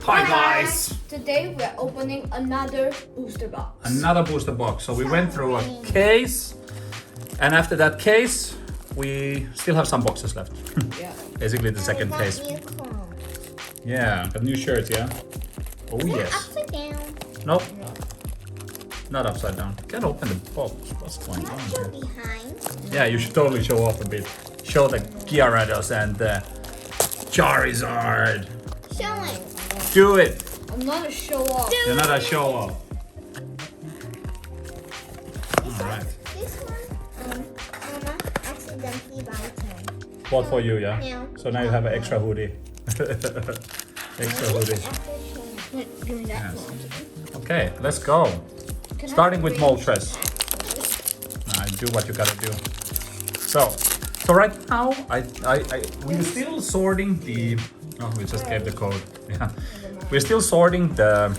Hi guys! Today we're opening another booster box. Another booster box. So we went through a case, and after that case, we still have some boxes left. Yeah. Basically the second case. Yeah, got new shirts, yeah? Oh yes. Upside down. Nope. Not upside down. Can't open the box. What's going on Show here? behind. Yeah, you should totally show off a bit. Show the Gyarados and the Charizard. Showing. Do it! I'm not a show off. You're not a show off. Alright. This one, Mama accidentally bought it. Bought for you, yeah? Yeah. So now you have an extra hoodie. Extra hoodie. Wait, give me that. Yes. Okay, let's go. Can I Starting with read Moltres. Now, do what you gotta do. So right now, we're still sorting the. Oh, we just gave the code. Yeah, we're still sorting the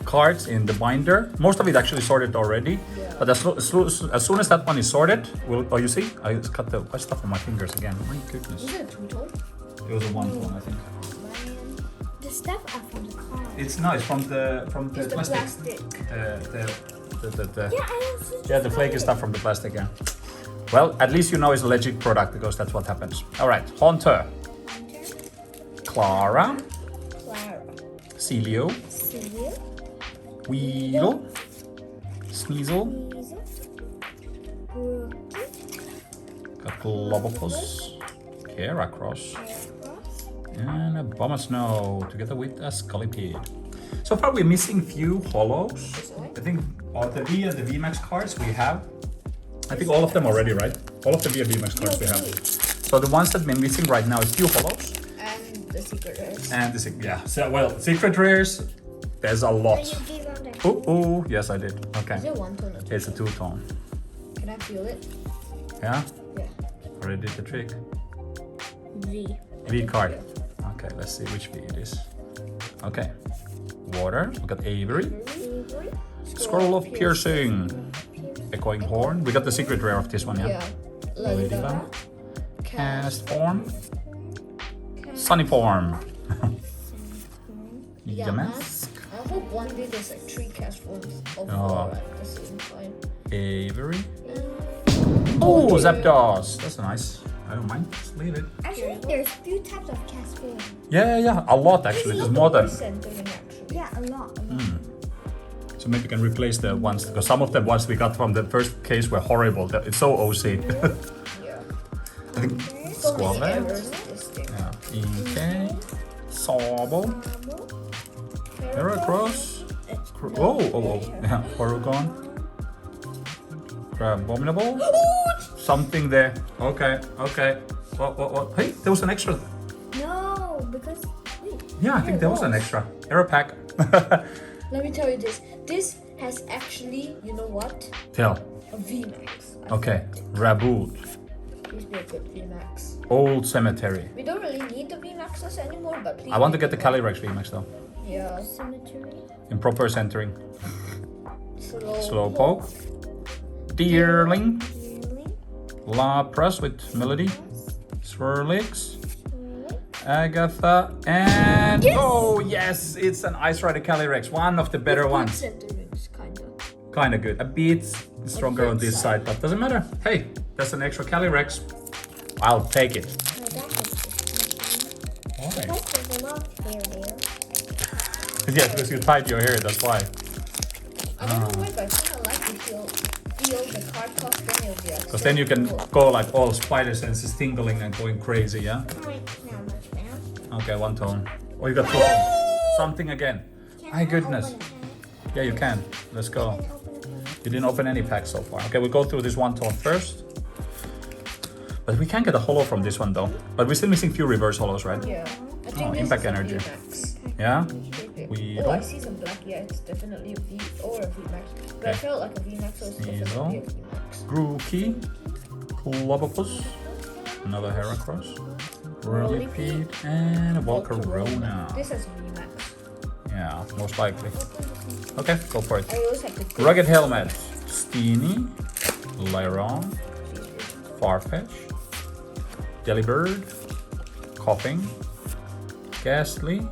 cards in the binder. Most of it actually sorted already. Yeah. But as soon as that one is sorted, we'll. Oh, you see, I just cut the stuff on my fingers again. My goodness. Is it a two-tone? It was a one, I think. The stuff are from the car. It's from the It's the plastic. plastic. Yeah, the flaky stuff from the plastic, yeah. Well, at least you know it's a legit product because that's what happens. All right, Haunter, Clara, Clara. Celio, Celia. Weedle, Sneasel, got Globopus, Heracross, and a Bombasnow together with a Scolipede. So far we're missing few holos. I think all the V and the VMAX cards we have. I think all of them already, right? All of the V and VMAX cards we have. So the ones that we're missing right now is few holos. And the secret rares. And secret rares, there's a lot. Oh, yes I did. Okay. Is it one tone or two? It's a two-tone. Can I feel it? Yeah? Yeah. Already did the trick. V. V card. Okay, let's see which V it is. Okay. Water. We got Avery. Scroll of Piercing. Echoing Horn. We got the secret rare of this one, yeah? Yeah. Ladybug. Cast Form. Sunny Form. Yamask. I hope one day there's like 3 cast forms of Oh. all at the same time. Avery. Oh, Zapdos. That's nice. I don't mind. Just leave it. Actually, there's few types of cast form. Yeah. A lot actually. There's more than. Centering actually. Yeah, a lot. So maybe we can replace the ones because some of the ones we got from the first case were horrible. It's so OC. Yeah. I think So many Squavet. errors with this thing. Yeah. EK. Sobble. Heracross. Oh. Yeah. Porygon. Abominable. Something there. Okay. What? Hey, there was an extra. No, because wait. Yeah, I think there was an extra. Error pack. Let me tell you this. This has actually, you know what? Tell. A VMAX. Okay. Raboot. Please be a good VMAX. Old Cemetery. We don't really need the VMAXs anymore, but please. I want to get the Calyrex VMAX though. Yeah. Cemetery. In proper centering. Slowpoke. Slowpoke. Deerling. Really? Lapras with Melody. Swirlix. Agatha. And oh yes, it's an Ice Rider Calyrex. One of the better ones. Centerings, kinda. Kinda good. A bit stronger on this side, but doesn't matter. Hey, that's an extra Calyrex. I'll take it. No, that's Why? there's a lot of hair there. Yes, because you tied your hair, that's why. I don't know why, but I kinda like to feel the card cost, then it'll be Because then you can go like all spider senses tingling and going crazy, yeah? Alright, now much now. Okay, one tone. Oh, you got two tones. Something again. My goodness. Yeah, you can. Let's go. You didn't open any packs so far. Okay, we'll go through this one tone first. But we can get a holo from this one though. But we're still missing few reverse holos, right? Yeah. I think Oh, this impact is a energy. VMAX. Yeah? Maybe. Oh, I see some black. Yeah, it's definitely a V or a VMAX. But I Okay. felt like a VMAX, so it's definitely a VMAX. Grookey. Clobopus. Another Heracross. Whirlipede. And a Volcarona. This is VMAX. Yeah, most likely. Okay, go for it. I always have to. Rugged Helmet. Steenie. Lyron. Farfetch. Delibird. Coughing. Ghastly.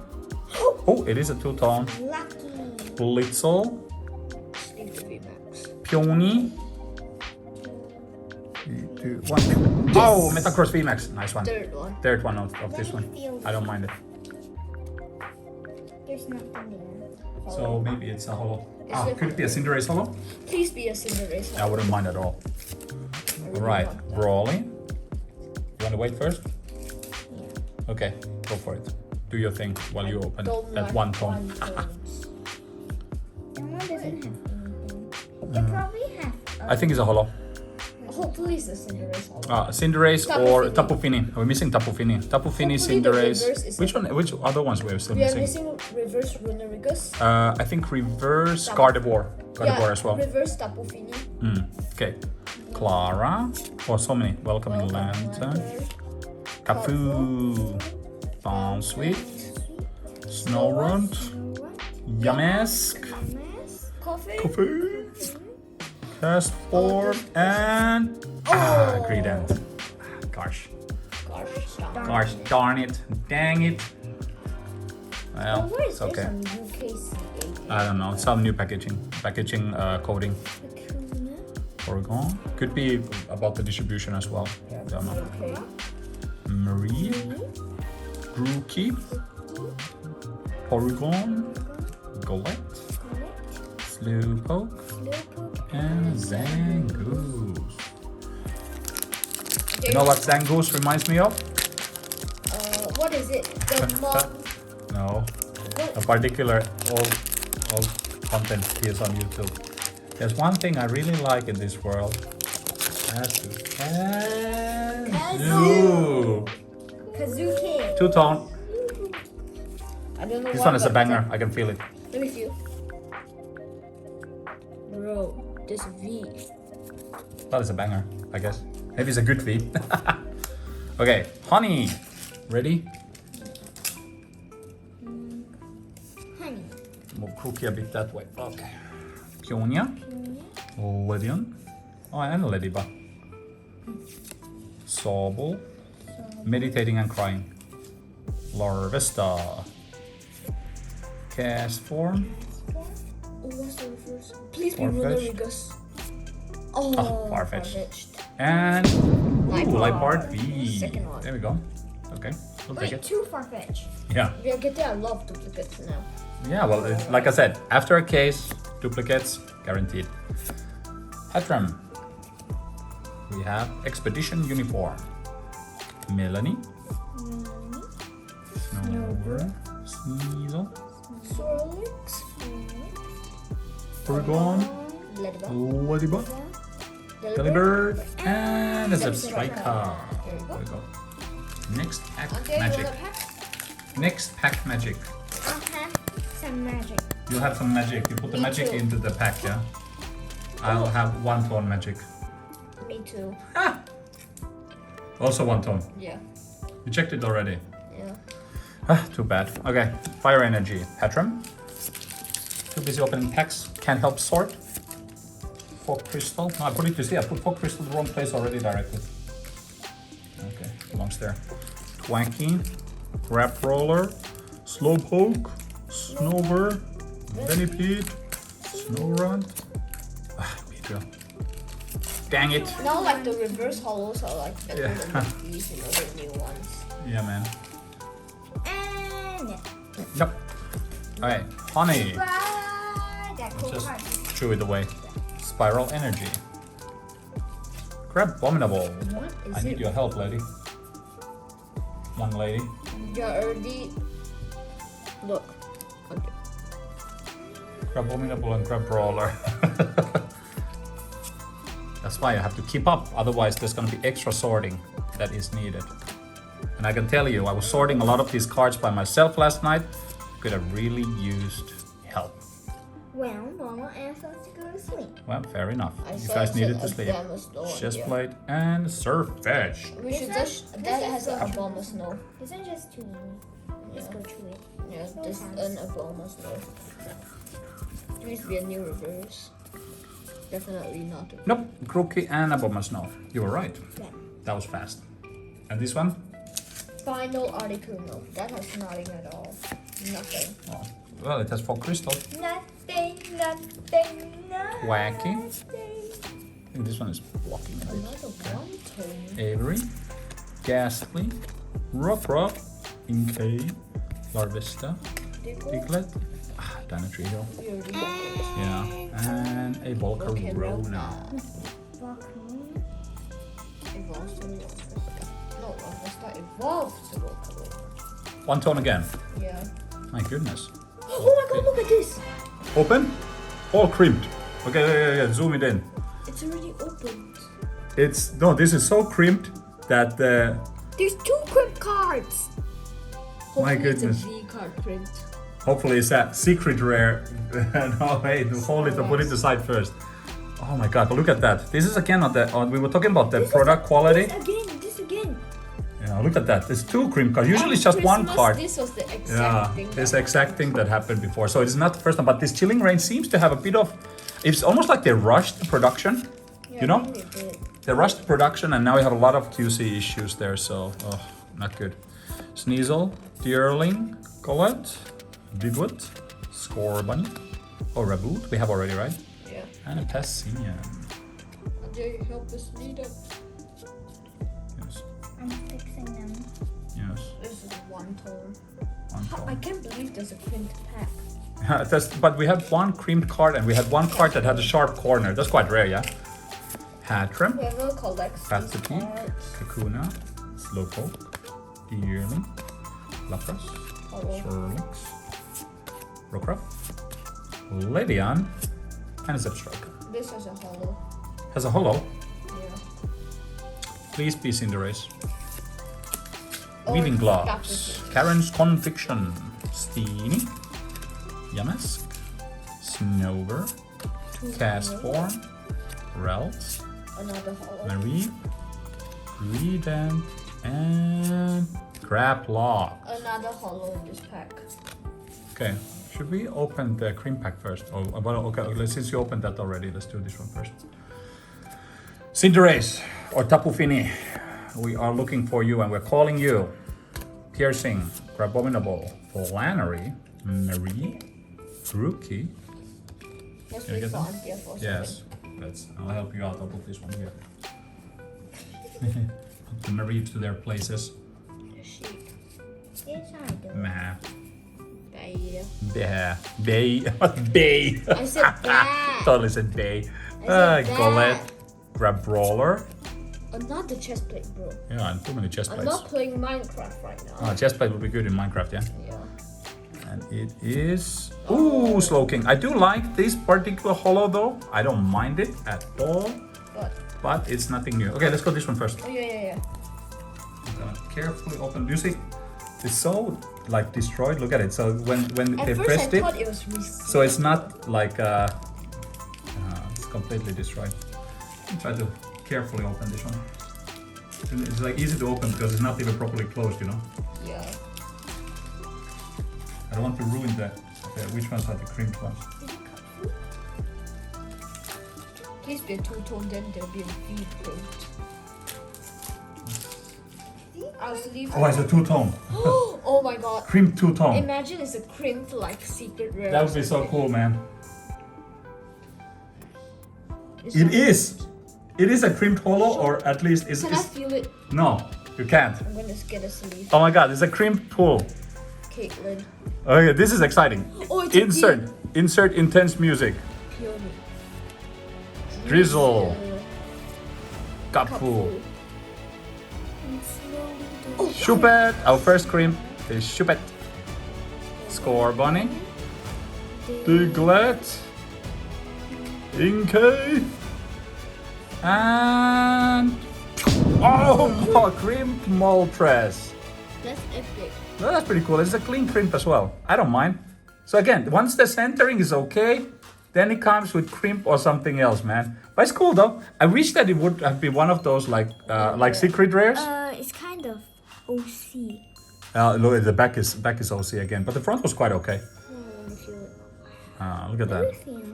Oh, it is a two-tone. Lucky. Blitzel. Leave the VMAX. Peony. 3, 2, 1. Oh, Metacross VMAX. Nice one. Third one. Third one of this one. I don't mind it. There's nothing there. So maybe it's a holo. Is Ah, it- could it be a Cinderace holo? Please be a Cinderace. I wouldn't mind at all. Alright, Brawly. You want to wait first? Yeah. Okay, go for it. Do your thing while you open Don't that like one tone. tones. That one doesn't have anything. It probably has. I think it's a holo. Hopefully it's a Cinderace holo. Cinderace Tapu or Fini. Tapu Fini. We're missing Tapu Fini. Tapu Fini, Hopefully the reverse Cinderace. is Which one? Which other ones we're still We are missing? missing reverse Runerigus. I think reverse Tapu- Gardevoir. Gardevoir as well. Reverse Tapu Fini. Okay. Clara. Oh, so many. Welcoming Lantern. Cafu. Bounsweet. Snorunt. Yamask. Coffee. Coffee. Castform. And. Greedent. Gosh. Gosh darn it. Dang it. Well, Where is it's there okay. some UKCA? I don't know. Some new packaging coding. Oregon. Could be about the distribution as well. Don't know. Okay. Marie. Grookey. Oregon. Golette. Slowpoke. And Zangoose. You know what Zangoose reminds me of? What is it? The mom. No. A particular old content is on YouTube. There's one thing I really like in this world. That's Kazoo. Kazoo King. Two-tone. I don't know This why, one is a but banger. I can feel it. Let me feel. Bro, this V. That is a banger, I guess. Maybe it's a good V. Okay, Honey. Ready? Honey. Move Crookie a bit that way. Okay. Peonia. Lydian. Oh, and Ladybug. Sobble. Meditating and crying. Larvesta. Castform. Oh, what's the reverse? Please be Farfetch'd. Runerigus. Oh, Farfetch'd. And Lipard V. Second one. There we go. Okay, we'll take Wait, it. 2 Farfetch. Yeah. We are getting a lot of duplicates now. Yeah, well, like I said, after a case, duplicates guaranteed. Hatram. We have Expedition Uniform. Melanie. Snover. Sneasel. Swirlix. Oregon. Ladybug. Ladybug. Delibird. And a Zebstrika. There we go. Next pack Okay, magic. you wanna pack? Next pack magic. I have some magic. You have some magic. You put the Me magic too. into the pack, yeah? I'll have one tone magic. Me too. Also one tone. Yeah. You checked it already. Yeah. Too bad. Okay, Fire Energy. Hatram. Too busy opening packs. Can't help sort. Fog Crystal. No, I put it to see. I put Fog Crystal in the wrong place already directly. Okay, belongs there. Twanky. Grab Roller. Slowpoke. Snowbird. Venipede. Snorunt. Beedrill. Dang it. Now like the reverse hollows are like better Yeah. than these, you know, the new ones. Yeah, man. And Yep. Alright, Honey. that cool Just card. chew it away. Spiral Energy. Abominable. What is I need it? your help, lady. Young lady. You're already. Look. Okay. Abominable and Brawler. That's why I have to keep up, otherwise there's gonna be extra sorting that is needed. And I can tell you, I was sorting a lot of these cards by myself last night. Could have really used help. Well, Mama asked us to go to sleep. Well, fair enough. I You saw guys it needed said to sleep. Abomasnow, Chest yeah. plate and Surfetch. We should This just. one- That this has is an so- Abomasnow. This one just too easy. Let's Yeah. go to it. Yeah, So this fast. an Abomasnow. There needs to be a new reverse. Definitely not. Nope, Crookie and Abomasnow. You were right. Yeah. That was fast. And this one? final Articuno. That has nothing at all. Nothing. Oh, well, it has 4 crystals. Nothing. Wacky. I think this one is blocking a bit. Another one tone. Avery, Ghastly, Rock, Inkay, Larvesta, Diglett, Dynatrigo. We already got it. Yeah, and a Volcarona. Evolves to Larvesta. No, Larvesta evolves to Volcarona. 1 tone again. Yeah. My goodness. Oh my god, look at this! Open. All crimped. Okay, yeah, zoom it in. It's already opened. No, this is so crimped that There's 2 crimp cards! My Hopefully goodness. It's a V card crimped. hopefully it's that secret rare. No, wait, hold it, put it aside first. Oh my god, look at that. This is again we were talking about the product quality. This again. Yeah, look at that. There's 2 crimp cards. Usually it's just 1 Christmas, card. This was the exact Yeah, thing. this exact thing that happened before. So it's not the first time, but this Chilling Rain seems to have a bit of. It's almost like they rushed the production. Yeah, You know? I think they did. They rushed the production, and now we have a lot of QC issues there. So, not good. Sneasel, Deerling, Colette, Diglett, Scorbunny, Raboot. We have already, right? Yeah. And a Passinian. They help us lead up. Yes. I'm fixing them. Yes. This is 1 tone. One I tone. can't believe there's a crimped pack. But we had 1 creamed card, and we had 1 card that had a sharp corner. That's quite rare, yeah? Hatrim, Whoever collects these Patsy, cards. Kakuna, Slowpoke, Deerling, Lapras, Hello. Swirlix, Rockruff, Levian, and a Zepstrike. This has a hollow. Has a holo. Yeah. Please be Cinderace. Oh, Weaving that Gloves, was Karen's Conviction, Steenie, Yamask, Snover, Castform, Ralts, another hollow. Marie, Greedent, and Craplock. Another hollow in this pack. Okay, should we open the cream pack first? Oh, well, okay, since you opened that already, let's do this one first. Cinderace or Tapu Fini, we are looking for you and we're calling you. Piercing, Crabominable, Flannery, Marie, Rookie. Let's Can I wait get for them? Anthea for a Yes, I'll help you out. I'll put this one here. Put the Marie to their places. second. Yes, I do. Meh. Beta. Bay. Bay. I said that. Totally said bay. I said Golett. that. Grab Brawler. Another chest plate, bro. Yeah, and too many chest I'm plates. not playing Minecraft right now. Chest plate would be good in Minecraft, yeah. Yeah. And it is. Ooh, Slowking. I do like this particular holo though. I don't mind it at all. But it's nothing new. Okay, let's go this one first. Oh yeah. I'm gonna carefully open. Do you see? It's so like destroyed. Look at it. So when At they first pressed I it, thought it was resealed. so it's not like it's completely destroyed. Try to carefully open this one. It's like easy to open because it's not even properly closed, you know. Yeah. I don't want to ruin the. Okay, which ones are the crimped ones? Please be a two-tone, then there'll be a V print. I'll leave. Oh, it's a two-tone. Oh my god. Crimped two-tone. Imagine it's a crimped like secret rare. That would be so cool, man. It's It not- is. It is a crimped holo, or at least it's. Can I feel it? No, you can't. I'm gonna get a sleeve. Oh my god, it's a crimped pull. Caitlin. Okay, this is exciting. Oh, it's a Insert intense music. Peony. Drizzle. Kapu. Kapu. Oh, Shuppet. Our first crimp is Shuppet. Scorbunny. Diglett. Inkay. And oh, crimped Moltres. that's epic. Well, that's pretty cool. It's a clean crimp as well. I don't mind. So again, once the centering is okay, then it comes with crimp or something else, man. But it's cool though. I wish that it would have been one of those like secret rares. It's kind of OC. Look, the back is OC again, but the front was quite okay. Let me feel it. Look at that. Feel.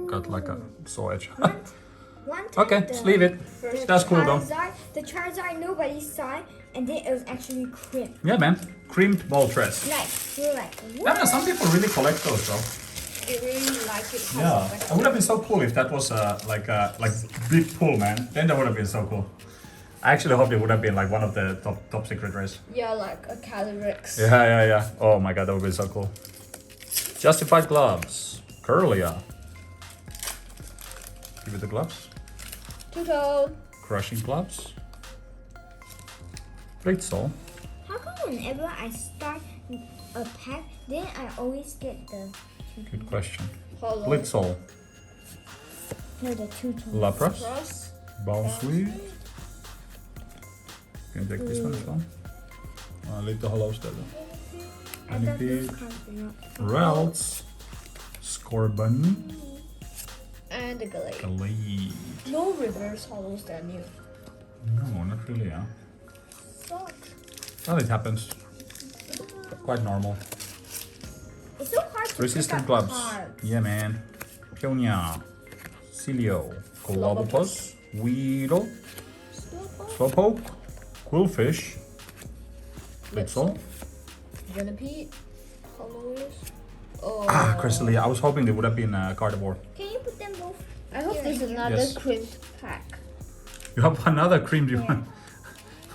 Got like a saw edge. One time Okay, just leave it. First That's cool though. The Charizard nobody saw it, and then it was actually crimped. Yeah, man. Crimped Moltres. Like, we were like, Yeah, what? man, some people really collect those though. They really like it. Yeah, it would have been so cool if that was like big pull, man. Then that would have been so cool. I actually hope it would have been like one of the top secret rares. Yeah, like a Calyrex. Yeah. Oh my god, that would be so cool. Justified gloves. Curlia. Give it the gloves. Total. Crushing gloves. Blitzle. How come whenever I start a pack, then I always get the Good question. Hollow. Blitzle. no the two tones? Lapras. Cross. Bowsweet. Can you take this one as well? I'll leave the hollows there. I thought these Honeybee. cards were not. Ralts. Scorbunny. And the Glade. Glade. No reverse hollows that new. No, not really, huh? Sucks. Well, it happens. Quite normal. It's so hard to Resistant pick up gloves. cards. Yeah, man. Pioneer. Cilio. Colobopus. Weedle. Slowpoke. Quillfish. Blitzle. Venipede. Hollows. Oh. Ah, Cresselia. I was hoping they would have been Gardevoir. Can you put them both? I hope there's another Yes. crimped pack. You have another cream one.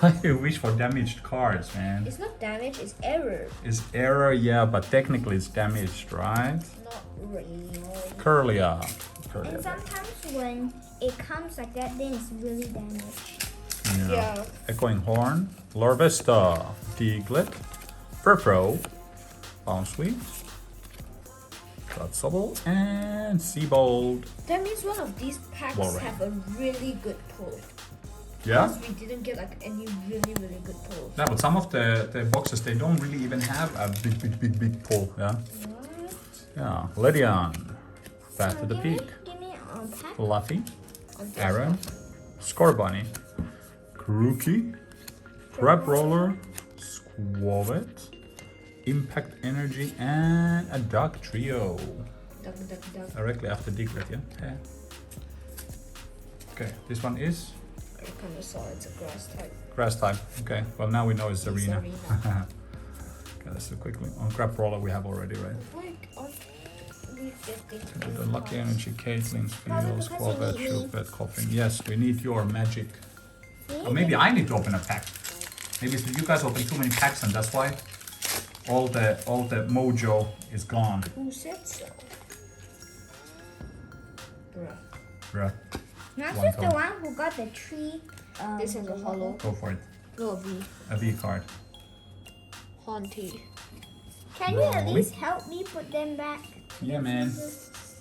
Why do you wish for damaged cards, man? It's not damage, it's error. It's error, yeah, but technically it's damaged, right? Not really. Curlia. And sometimes when it comes like that, then it's really damaged. Yeah. Echoing Horn. Larvesta. Diglett. Furfro. Bounsweet. Subtle. And Seabold. That means one of these packs Walrein. have a really good pull. Yeah? Because we didn't get like any really good pulls. Yeah, but some of the boxes, they don't really even have a big pull, yeah? What? Yeah. Ledian. Back to the peak. Give me a pack. Fluffy. On this Aaron. one. Scorbunny. Grookey. Crab Roller. Squavet. Impact Energy. And a Dark Trio. Duck. Directly after Diglett, yeah? Okay, this one is I kind of saw it's a grass type. grass type. Okay, well now we know it's It's arena. arena. Okay, let's do quickly. On Crab Roller we have already, right? Like on we 50. The Lucky Energy, Caitlin's Probably Fields, because you Corvette, need me. Shulbet, Coughing. Yes, we need your magic. Or maybe I need to open a pack. Maybe you guys open too many packs and that's why all the mojo is gone. Who said so? Bruh. Bruh, Not One just the tone. one who got the tree. This is a hollow. go for it. No V. A V card. Haunty. Can you at Rolly. least help me put them back? Yeah, man.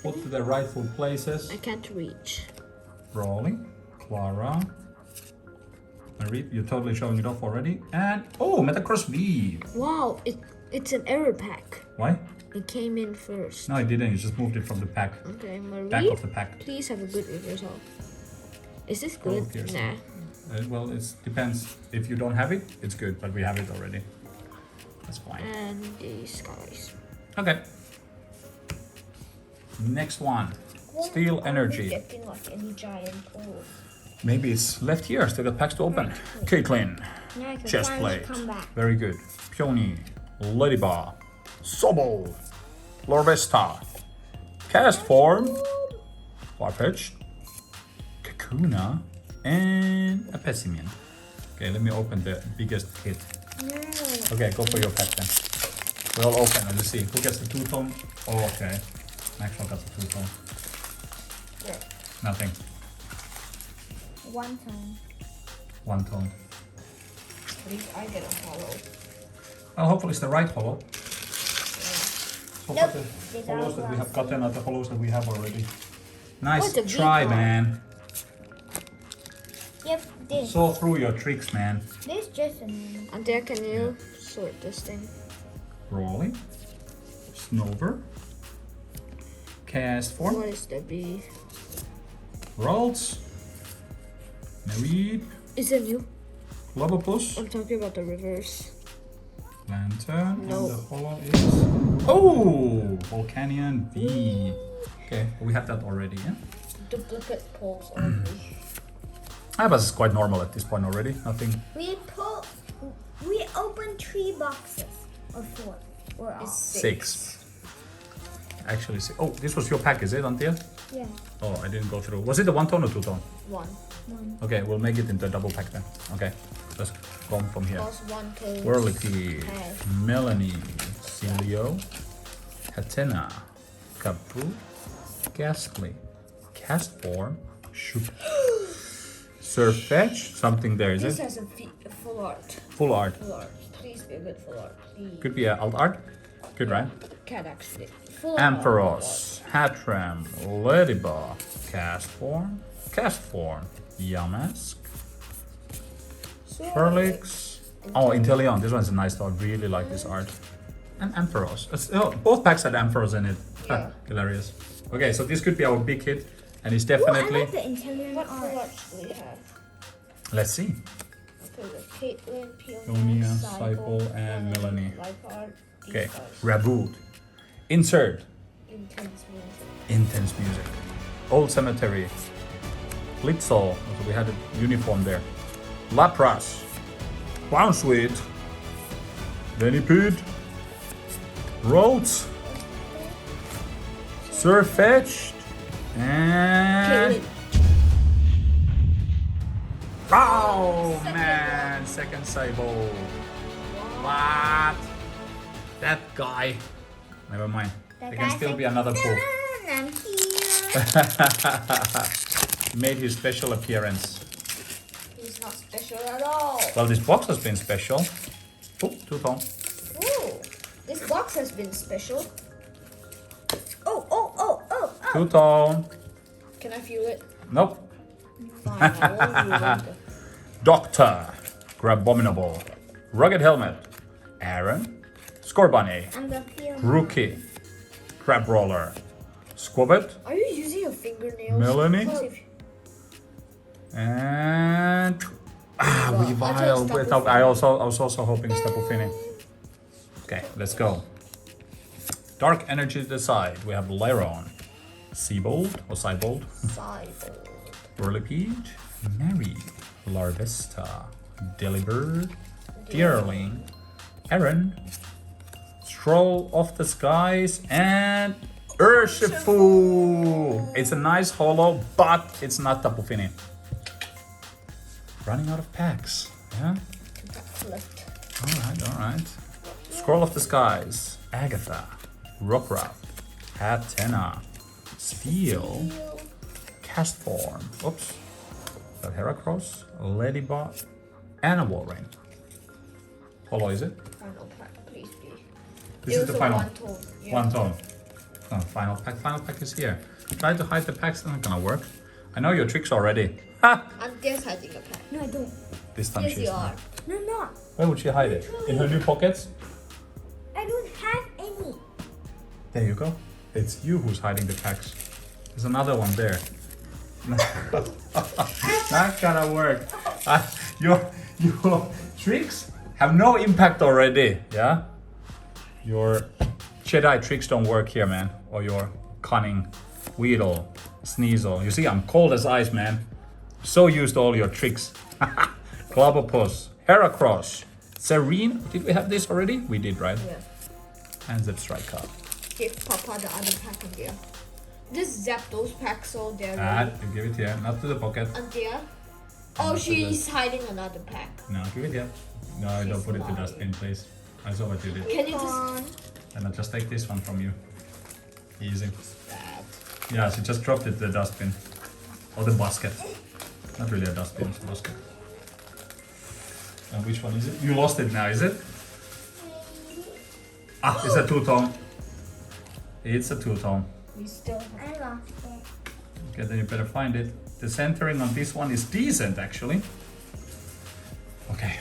Put to the rightful places. I can't reach. Brawly, Clara. Marie, you're totally showing it off already. And oh, Metacross V. Wow, it's an error pack. Why? It came in first. No, it didn't. You just moved it from the pack. Okay, Back Marie, of the pack. please have a good reversal. Is this Oh, good? here's Nah. Well, it depends. If you don't have it, it's good, but we have it already. That's fine. And these guys. Okay. Next one. Steel Energy. Getting like any giant pulls. Maybe it's left here. Still got packs to open. Caitlin. Now I can Chest finally plate. come back. Very good. Peony. Ladybar. Sobol. Larvesta. Cast Form. Farfetch'd. Kakuna. And a Pessimian. Okay, let me open the biggest hit. No. Okay, go for your pack then. We'll open and let's see who gets the two-tone. Oh, okay. Maxwell got the two-tone. Yeah. Nothing. One tone. One tone. At least I get a hollow. Well, hopefully it's the right hollow. So Nope. far These the are hollows that we have glass. gotten are the hollows that we have already. Nice it's a V try, card. man. Yep, this. Saw through your tricks, man. This just a minute. And there, can you sort this thing? Brawly. Snover. Cast Form. What is the B? Ralts. Mareep. Is it new? Lobopus. I'm talking about the reverse. Lantern. No. And the hollow is. Oh! Volcanion V. Okay, we have that already, yeah? duplicate pulls only. Ah, but it's quite normal at this point already. Nothing. We opened 3 boxes or 4 or all. It's 6. Actually, oh, this was your pack, is it, Antia? Yeah. Oh, I didn't go through. Was it the 1-tone or 2-tone? 1. Okay, we'll make it into a double pack then. Okay, let's go from here. Plus 1 to Whirligig, Okay. Melanie, Celio, Hatena, Kapu, Ghastly, Castform, Shoop, Surfetch, something there, is This it? has a full art. Full art. Full art. Please be a good full art. Please. Could be a alt art. Good, right? Cat actually. Full Ampharos, Hatram, Ladybug, Castform, Yamask, Perlix. Oh, Inteleon. This one's a nice though. I really like this art. And Ampharos. Both packs had Ampharos in it. Yeah. Hilarious. Okay, so this could be our big hit. And it's Ooh, I definitely... like the Inteleon What full art. arts do we have? Let's see. Okay, the Caitlyn, Peonia, Peonia, Cypel, and Melanie. Life art. Okay, These arts. Raboot. Insert. Intense music. Intense music. Old Cemetery. Blitzel. So we had a uniform there. Lapras. Clownsweet. Venipede. Rhodes. Surfetched. And... Caitlyn. Oh man! Second Cybo. What? That guy. Never mind. That There can guy still said, be another pull. I'm here. Made his special appearance. He's not special at all. Well, this box has been special. Oh, 2-tone. Ooh, this box has been special. Oh. 2-tone. Can I feel it? Nope. Fine, I won't feel it. Doctor. Grabominable. Rugged Helmet. Aaron. Scorbunny. I'm the pure. Rookie. Crab Roller. Squabbit. Are you using your fingernails? Melanie? Because if- And... Well, Weavile. I thought I was also hoping Staple Fini. Okay, let's go. Dark Energy to the side. We have Lyron. Seabold or Cybold. Cyborg. Whirlipede. Mary. Larvesta. Delibird. Deerling. Aaron. Stroll of the Skies. And Urshifu. It's a nice holo, but it's not Tapu Fini. Running out of packs. Yeah? Flipped. Alright. Scroll of the Skies. Agatha. Rockruff. Hatena. Steel. Castform. Oops. Got Heracross. Ladybug. And a Warren. Holo, is it? Final pack, please be. This It is was the a final. 1-tone. Yeah. 1-tone. Oh, final pack. Final pack is here. Try to hide the packs, not gonna work. I know your tricks already. Ha! I'm just hiding a pack. No, I don't. This time Yes, she's you not. are. No, no. Where would she hide it? In her new pockets? I don't have any. There you go. It's you who's hiding the packs. There's another one there. Not gonna work. Your tricks have no impact already. Yeah. Your Jedi tricks don't work here, man. Or your cunning Weedle, Sneasel. You see, I'm cold as ice, man. So used to all your tricks. Clobbopus, Heracross, Serene. Did we have this already? We did, right? Yeah. And Zip Striker. Give Papa the other pack on there. Just zap those packs so they're Ah, ready. you give it here, not to the pocket. And there. Oh, Not to she's hiding another pack. No, give it here. No, don't put it to dustbin, please. I saw what you did. Can you just... And I'll just take this one from you. Easy. That. Yeah, she just dropped it to the dustbin. Or the basket. Not really a dustbin, it's a basket. And which one is it? You lost it now, is it? Ah, it's a 2-tone. It's a 2-tone. We still have... I lost it. Okay, then you better find it. The centering on this one is decent, actually. Okay.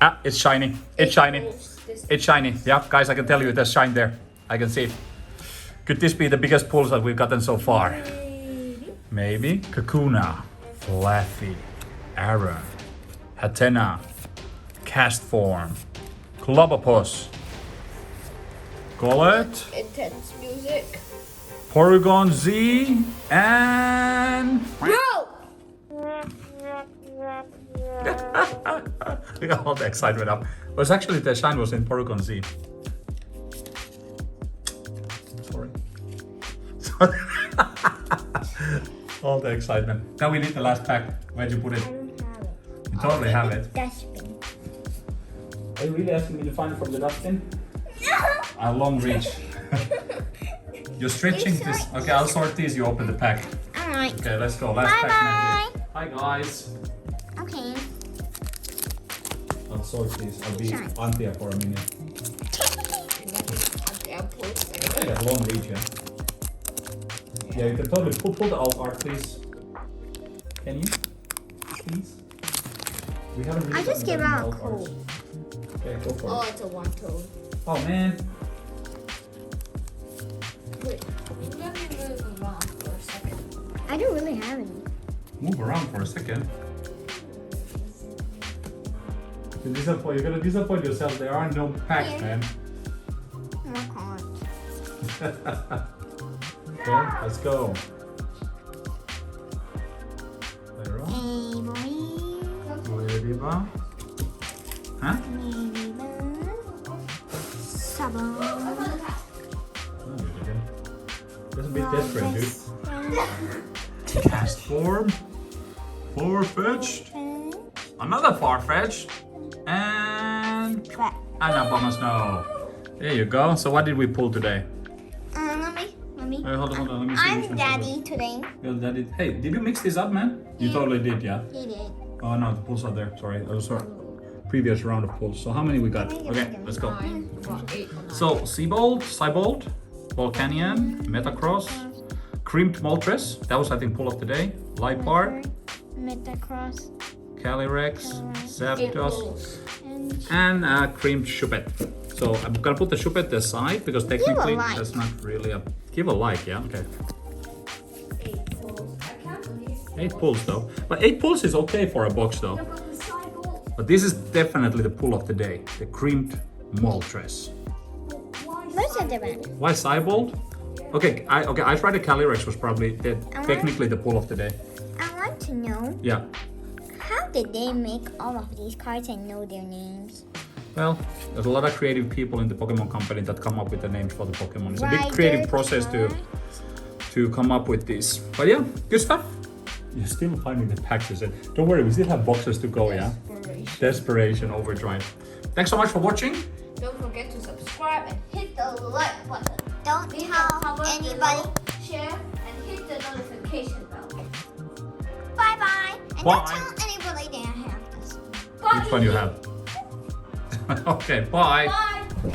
Ah, it's shiny. It's shiny. It's shiny. Yeah, guys, I can tell you there's shine there. I can see it. Could this be the biggest pulls that we've gotten so far? Maybe. Kakuna. Fluffy. Aaron. Hatena. Castform. Clobbopus. Gollet. Intense music. Porygon Z, and Bro! we got all the excitement up. But it's actually the shine was in Porygon Z. Sorry. All the excitement. Now we need the last pack. Where'd you put it? I don't have it. You totally have it. Dustbin. Are you really asking me to find it from the dustbin? A long reach. You're stretching It's this. right. Okay, I'll sort these. You open the pack. Alright. Okay, let's go. Last Bye pack. Mandy. Hi guys. Okay. I'll sort these. I'll be Sure. Antia for a minute. I got long reach, yeah. Yeah, you can totally pull the alt art, please. Can you? Please? We haven't really I just gotten gave out a alt arts. code. Okay, go for Oh, it. it's a one toad. Oh man. Wait, let me move around for a second. I don't really have any. Move around for a second. You're gonna disappoint yourself. There are no packs, Yeah. man. More cards. Okay, let's go. There are. Ladybug. Huh? Sabon. Oh, you didn't. That's a bit desperate, dude. Cast form. Farfetch'd. Another Farfetch'd. And a Bomber Snow. There you go. So what did we pull today? Let me. Hey, hold on. Let me see. which I'm one's daddy today. Your daddy. Hey, did you mix this up, man? You totally did, yeah? He did. Oh no, the pulls are there. Sorry, that was our previous round of pulls. So how many we got? Okay, let's go. 9, 8, 9. So Cybolt, Volcanion, Metacross, Crimped Moltres. That was I think pull of the day. Lipart, Metacross. Calyrex, 8 Zapdos, pulls. And Crimped Shuppet. So I'm gonna put the Shuppet aside because technically like. that's not really a give a like, yeah. Okay. 8 pulls. I can't believe 8 pulls though. But 8 pulls is okay for a box though. about the cycle. But this is definitely the pull of the day. The Crimped Moltres. where's the difference? Why Cybolt? Okay, I tried the Calyrex was probably technically the pull of the day. I want to know Yeah. how did they make all of these cards and know their names? Well, there's a lot of creative people in the Pokemon company that come up with the names for the Pokemon. It's a big Rider, creative process Taurus. to come up with this. But yeah, good stuff. You're still finding the packs, is it? Don't worry, we still have boxes to go, yeah? Desperation. Desperation overdrive. Thanks so much for watching. Don't forget to subscribe and hit the like button. Don't We have tell comment anybody. below, share, and hit the notification bell. Bye bye. And Bye. don't tell anybody that I have this. Bye. Which one you have? Okay, bye. Bye.